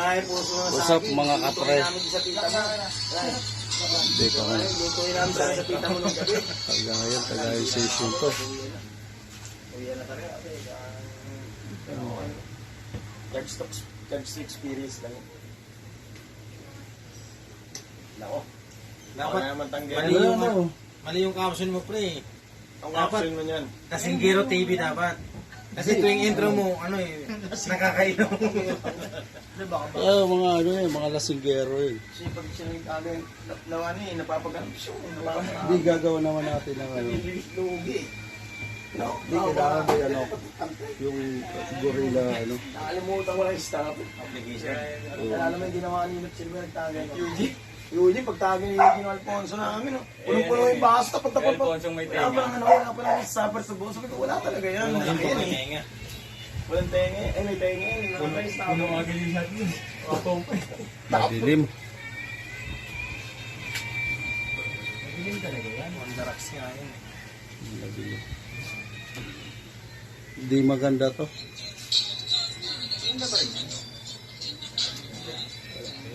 Maraming puso na What's sa up, mga kapre? namin sa tita mo. Hindi pa nga. Lutuin namin sa tita mo nung gabi. Hanggang ngayon, taga-session to. Uwi na talaga. Charge experience lang. Nako. Dapat naman tanggal. Mali yung caption mo, pre. Ang dapat- option mo niyan. Kasinggero TV dapat. Kasi tuwing intro mo, nakakainom. Mga mga lasinggero eh. Kasi pag siya napapaganap siya. Hindi gagawa naman natin ng Lugi. No? Hindi kailangan may yung gorilla Nakalimutan ko lang yung stop. Application. Alam mo yung ginawa ni Silver nagtagay. Yuji, pagtagay ni Gino Alfonso namin. Punong-puno yung basta. Pagtapos Alfonso may Wala pa lang wala pa lang supper sa buso. Wala talaga yan. Malaki yan eh. Tenga. Walang tenga eh. May tenga eh. Puno agad yung shot mo. madilim. Madilim talaga yan. Wonderax nga yun. Madilim. Hindi maganda to.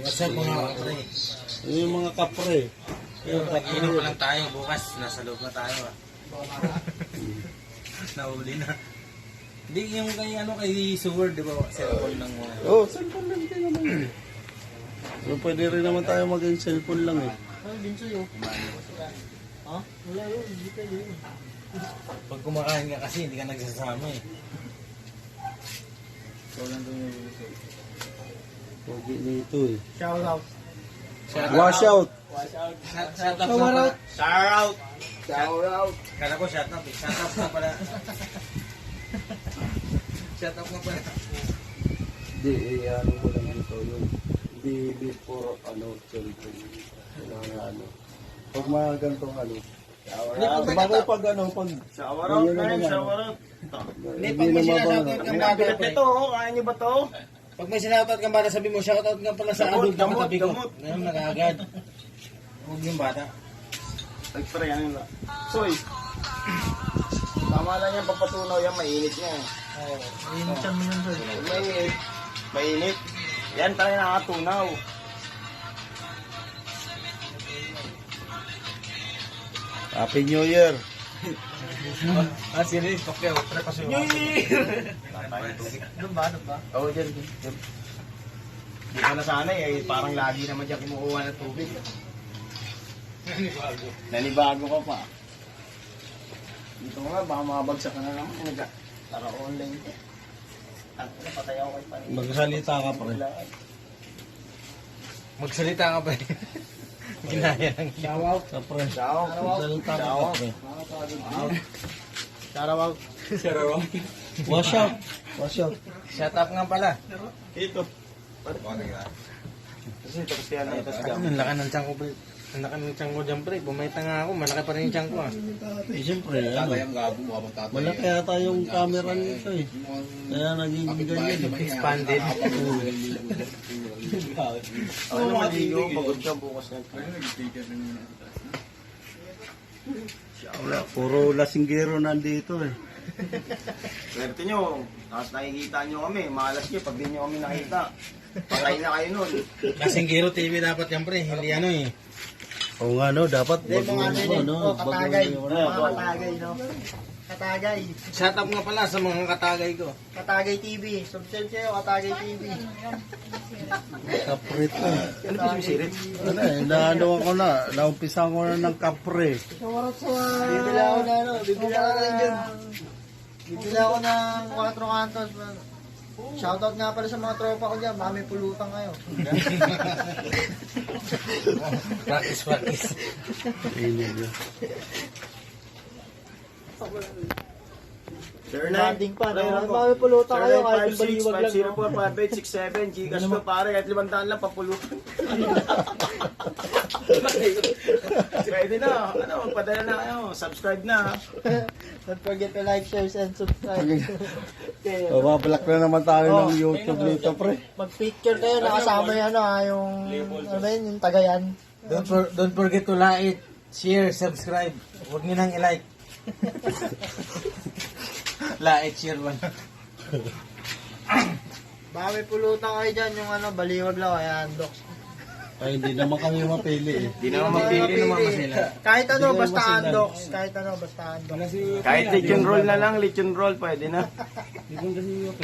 What's up mga kapre? Yung mga kapre. Yung pag-inom pa lang tayo, bukas nasa loob na tayo ah. Nahuli na. Hindi yung kay Seward, di ba? Cellphone lang mo. Oh, cellphone lang din naman yun. So, pwede rin naman tayo maging cellphone lang eh. Pag kumakain ka kasi, hindi ka nagsasama eh. Pwede nito eh. Shout out. Wash out! Shout out na pala. Shout out. Shout out. Kala ko shout out eh. Shout out na pala. Shout out na pala. Hindi, ano mo lang dito yun. Hindi before, cellphone. Kailangan pag mga ganitong Shout out. Bagay pag Shower out na yun. Shower out. Hindi, pag may sinashoutout kang bata, Bigat pre. nito oh. Kaya niyo ba to? Pag may sinashoutout kang bata, sabi mo, shoutout nga pala sa Gamot, adult na katabi ko. gamot. Ngayon, nag-agad. Huwag yung bata. Nagpare yan yun. Soy. Tama lang yan. Papatunaw yan. Mainit niya eh. Mainit siya mo yun, sir. Mainit. Mainit. Yan talaga nakatunaw. Happy New Year! Serious, okay. Pre, kasi New Year! Doon ba? Oo, dyan. Di ko nasanay eh. Parang lagi naman dyan kumukuha ng tubig. Nanibago ka pa. Dito nga, baka makabagsak ka na naman. Tara online ka. Patay ako kay Panay. Magsalita ka pa rin. Magsalita ka pa. Ginaya lang. Shout Kapre, out. magsalita ka pa rin. Shout out. Wash out! Wash out! Shut up nga pala. Ito. Kasi tapos kaya na ito sa Ang laki ng tiyan ko, pre. Ang laki ng tiyan ko dyan, pre. Bumita nga ako. Malaki pa rin yung tiyan ko, ah. Eh, siyempre, malaki yata yung camera nito eh. Kaya naging ganyan eh. Expanded. Ano naman ligo, pagod ka bukas na. Wala, puro lasinggero nandito eh. Swerte nyo, tapos nakikita nyo kami, malas nyo pag di nyo kami nakita. Patay na kayo nun. Kasinggero TV dapat yan, pre. Hindi ano eh. Oo nga no, dapat bago no, katagay. bago Katagay, no? Katagay. Shut up nga pala sa mga katagay ko. Katagay TV. Subscribe kayo, Katagay TV. kapre to. Ano ba yung sirit? Ano eh, naano ako na, naumpisan ko na ng kapre. Bibila ako na ano, bibila ako na dyan. Bibila ako ng 4 kantos. Shoutout nga pala sa mga tropa ko dyan, mami pulutan kayo. Practice. Ayun yun. Sir Nanding pa, mami pulutan kayo kahit yung baliwag lang. 0956-5867, Gcash ko pare, kahit 500 lang, papulutan. Ready na, magpadala na kayo, subscribe na. Don't forget to like, share, and subscribe. Bablock na naman tayo ng YouTube nito pre. Mag-picture kayo, nakasama yan yung tagayan. Don't forget to like, share, subscribe. Huwag nyo nang i-like. Like, share man. Baka may pulutan kayo dyan, yung ano, baliwag lang, ayan, Doc. Ay, hindi naman kami mapili eh. Hindi naman mapili naman sila. Kahit ano, Hindi basta naman undox. Kahit ano, basta undox. Kahit lechon roll na lang, lechon roll, pwede na.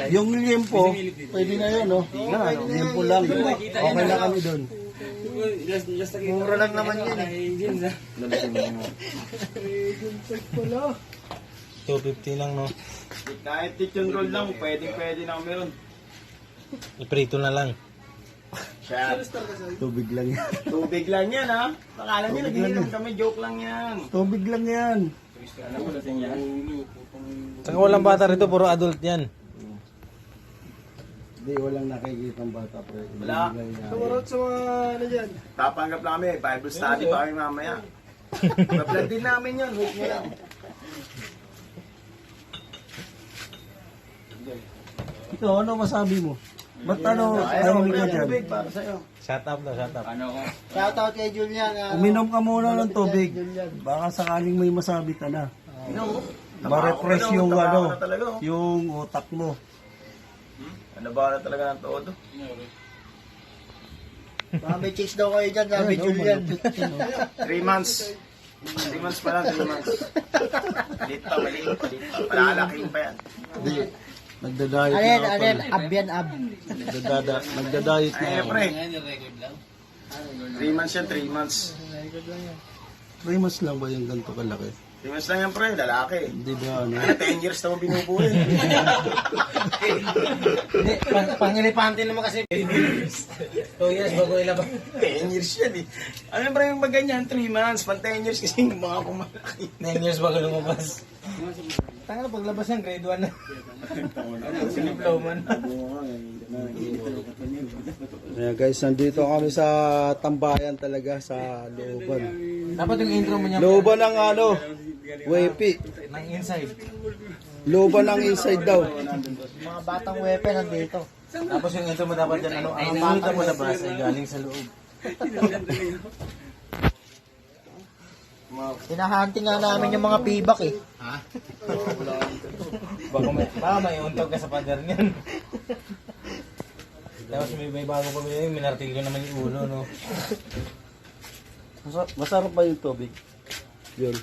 Yung liempo, pwede na yun, no? Nga, no? Liempo lang. Okay na kami doon. Mura lang naman yun eh. 250 lang, no? Kahit lechon roll lang, pwede na kami ron. Iprito na lang. Shot. Tubig lang yan. Tubig lang yan, ha? Akala nyo, nagiinom kami, joke lang yan. Tubig lang yan. Ano ko lasing yan? Saka walang bata rito, puro adult yan. Hindi, walang nakikita ng bata. Pero Wala. Sa mga ano dyan. Tapanggap lang kami, Bible study pa kami mamaya. Maplan din namin yun, wait nyo lang. Ikaw, ano masabi mo? Ba't ano, Ayaw, ayaw ka dyan? tubig para sa'yo. Shut up daw, shut up. Shoutout kay Julian. Uminom ka muna ng tubig. Baka sakaling may masabi ka na. No. Ma-refresh yung Tama ano, na talaga. yung utak mo. Ano ba na talaga ng todo? Baka may chicks daw kayo dyan, sabi Julian. 3 months. 3 months pa lang, 3 months. Maliit pa. Palalaking pa yan. Hindi. Nagda-diet Ano na yan, ako. ano yan, ab yan, ab. Nagda-diet na Ay, ako. pre. 3 months yan, 3 months. 3 months lang ba yung ganito kalaki? 3 months lang yan, pre. Lalaki. Hindi ba ano? Ano, 10 years na mo binubuhay. Hindi, pang-elepante naman kasi. 2 years bago ilabas. 10 years yan eh. Ano ba yung maganyan? 3 months. Pang 10 years kasi yung mga kumalaki. 9 years bago lumabas. Tanga paglabas yan, grade 1 na. Diploma na. Yeah, guys, nandito kami sa tambayan talaga sa looban. Dapat yung intro mo niya. Looban ng ano, wepi. Ng inside. Looban ng inside daw. Mga batang weapon nandito. Tapos yung intro mo dapat yan, ano, ang nakita mo labas ay galing sa loob. Hinahunting nga namin yung mga pibak eh. Baka may untog ka sa pader niyan. Tapos may bago pa may minartilyo naman yung ulo, no? Masarap ba yung tubig? Yun.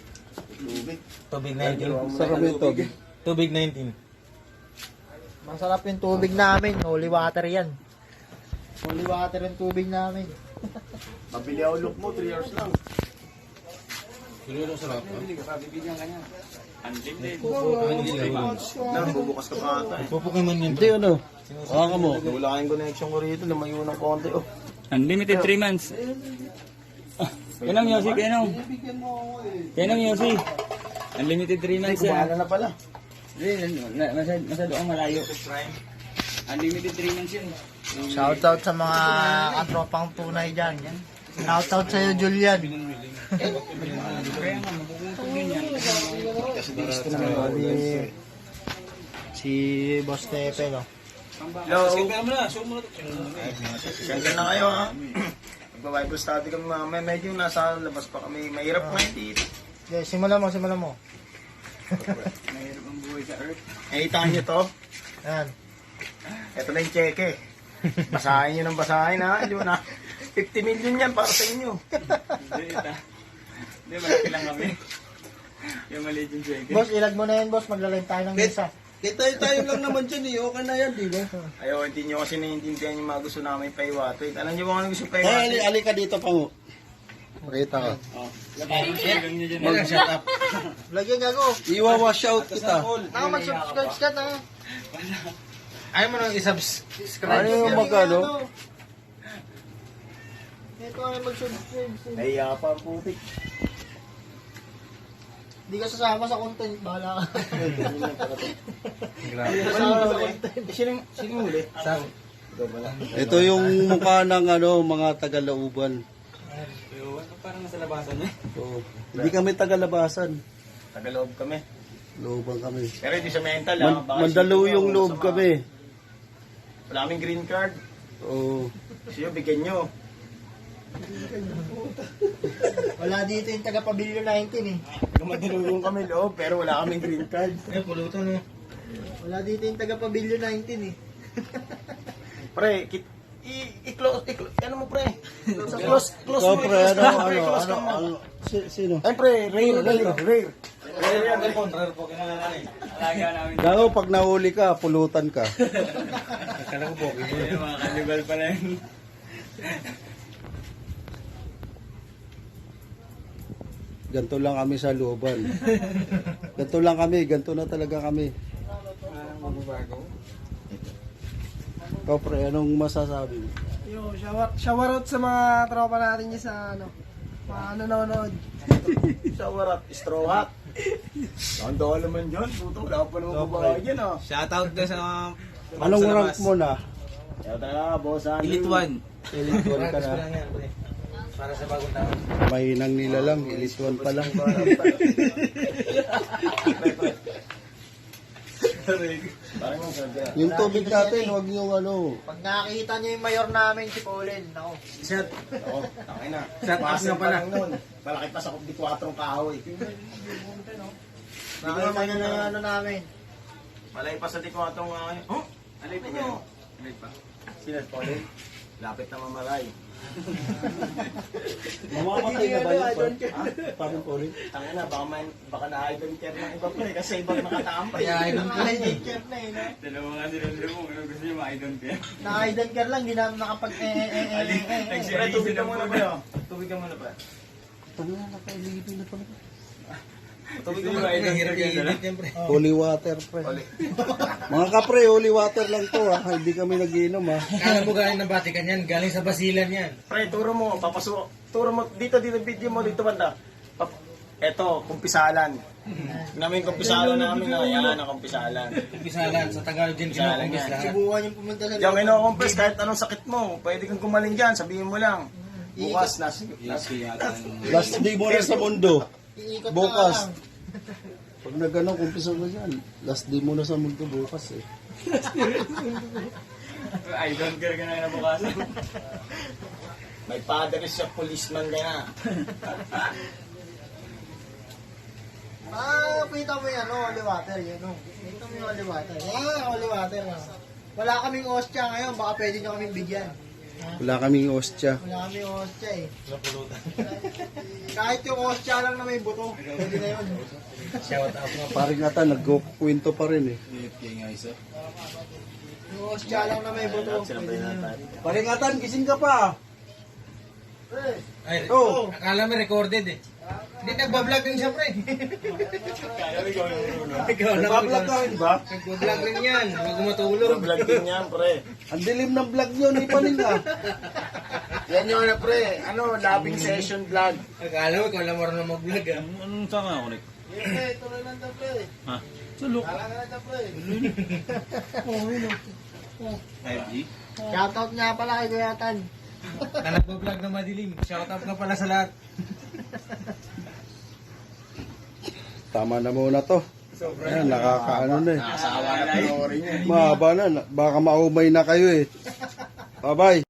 Tubig 19. Sarap yung tubig. Tubig 19. Masarap yung tubig namin. Holy water yan. Holy water yung tubig namin. Mabili ako look mo, 3 hours lang. Bubukas ka pa ata eh. Pupukin man yun. Hindi ano. Baka mo. Wala kayong connection ko rito, lumayo ng konti oh. Unlimited 3 months. Yanong Yossi, yanong. Yanong Yossi. Unlimited 3 months yan. Kumana na pala. Masyado ang malayo. Unlimited 3 months yan. Shoutout sa mga katropang tunay dyan. Shoutout sa'yo, Julian. Si Boss Tepe, no? Hello. Ganda na kayo ha. Magba-Bible study kami mamaya. Medyo nasa labas pa kami. Mahirap ngayon dito. Okay, simulan mo, simulan mo. Nakita niyo to? Yan. Ito na yung cheque. Basahin nyo ng basahin ha. Hindi mo na. 50 million yan para sa inyo. Hindi, malaki lang kami. Yung maliit yung check. Boss, ilag mo na yan, boss. Maglalay tayo ng misa. Tayo lang naman dyan eh. Okay na yan, di ba? Ayaw, hindi nyo kasi naiintindihan yung mga gusto namin paiwatoy. Alam nyo ba kung ano gusto Ay, paiwatoy? ali ka dito, Pango. Pakita ka. Mag-shut up. Lagyan gago. Iwa-wash out kita. Ah, mag-subscribe ka na. Ayaw mo nang isubscribe. Ano yung magkano? Ito ay mag-subscribe. Nahiya pa ang putik. Hindi ka sasama sa content. Bahala ka. Sino huli? Ito yung mukha ng ano, mga taga-Lauban. Parang nasa labasan niya. So, hindi kami taga-labasan. Tagaloob kami. Lauban kami. Pero hindi sa mental ha. Baka Mandalo isipin yung mo, loob sama. kami. Wala kaming green card. Oo. Siyo, bigyan nyo. Wala dito yung taga-Pavilion 19 eh. Madalulong kami loob, pero wala kaming green card. Ay, pulutan, no? Wala dito yung taga-Pavilion 19 eh. Pre, i-close, ano mo pre? Close Ikaw, mo, pre, i-close ka mo, pre, ano, close ka mo. sino? Ay, pre, rare. Alaga namin. Gago, pag nahuli ka, pulutan ka. Akala ko pogi mo. Mga kanibal pala yun. Ganto lang kami sa looban. Ganto lang kami, ganto na talaga kami. Ikaw, pre, anong masasabi mo? Yo, shower out sa mga tropa natin dyan sa ano, mga nanonood. Shower up, straw hat. Tanda naman yun, puto, wala pa naman babae yan ah. Shoutout na sa mga... Anong rank mo na? Kaya talaga, boss, ano? Elite 1. Elite 1 ka na. yan, pre. Para sa bagong taon. Mahinang nila lang, Elite 1 pa lang. Parang yung sadya. Yung tubig natin, huwag yung ano. Pag nakikita niyo yung mayor namin, si Pauline, ako. Set. Oo, tangin na. Set up Master na pala. lang nun. Malaki pa sa 4 kahoy. Nakita niyo na yung ano namin. Malay pa sa 4 kahoy. Oh, alay pa niyo. Sino Pauline? Lapit na mamalay. Mamamatay na ba yun? Parang po rin. Tangin na, baka na-idol care ng iba pa eh. Kasi ibang nakatampay. Yeah, idol Na-idol care na eh, no? Dalawa nga nilalo mo. Ano gusto niyo ma-idol ka? Na-idol care lang, hindi namin nakapag Pre, tubig ka muna ba yun? Tubig ka muna ba? Tangina, nakailipin na pala. Tubig ka muna. Hirap i-edit yan, pre. Holy water, pre. Mga kapre, holy water lang to ha. Hindi kami nagiinom ha. Kala mo galing ng Vatican yan, galing sa Basilan yan. Pre, turo mo, turo mo, dito, video mo, dito banda. Eto, kumpisalan. Namin kumpisalan namin, yan ang kumpisalan. Kumpisalan, sa Tagalog din Kumpisalan kinukumpis yan. lahat. Subukan yung pumunta sa Diyan kinukumpis, kahit anong sakit mo, pwede kang gumaling dyan, sabihin mo lang. Bukas, Last day mo na sa mundo. Iikot Bukas. ka lang. Pag nagano, kumpisa mo yan. Last day mo na sa mundo bukas eh. Idol ka na bukasan. May padre siya, policeman ka na. Kita mo yan, no? Holy water, yan, no? Kita mo yung holy water. Yan, holy water, no? Wala kaming ostya ngayon, baka pwede nyo kaming bigyan. Wala kaming ostya. Wala kaming ostya eh. Kahit yung ostya lang na may buto, pwede na yun. Shout out nga. Paring ata, nagkukwento pa rin eh. Yung ostya lang na may buto, pwede na yun. Paring atan, gising ka pa. Ay, Oh. akala mo recorded eh. Hindi, nagbablog din siya, pre. Ikaw lang. Nagbablog ka rin ba? Nagbablog rin yan, huwag matulog. Vlog din yan, pre. Ang dilim ng vlog nyo, ni Paninga. Yan yung ano, pre. Ano, labing session vlog. Akala mo, ikaw lang marunong mag-vlog ah. Anong saan ka connect? Tuloy lang daw, pre. Ha? Sulok. Kala ka lang daw, pre. 5G? Shoutout nga pala kay Kuya Tan. Na nagbablog na madilim. Shout out nga pala sa lahat. Tama na muna to. Ayan, nakakaano na eh. Nakasawa na panoorin yun. Mahaba na. Baka maumay na kayo eh. Bye-bye.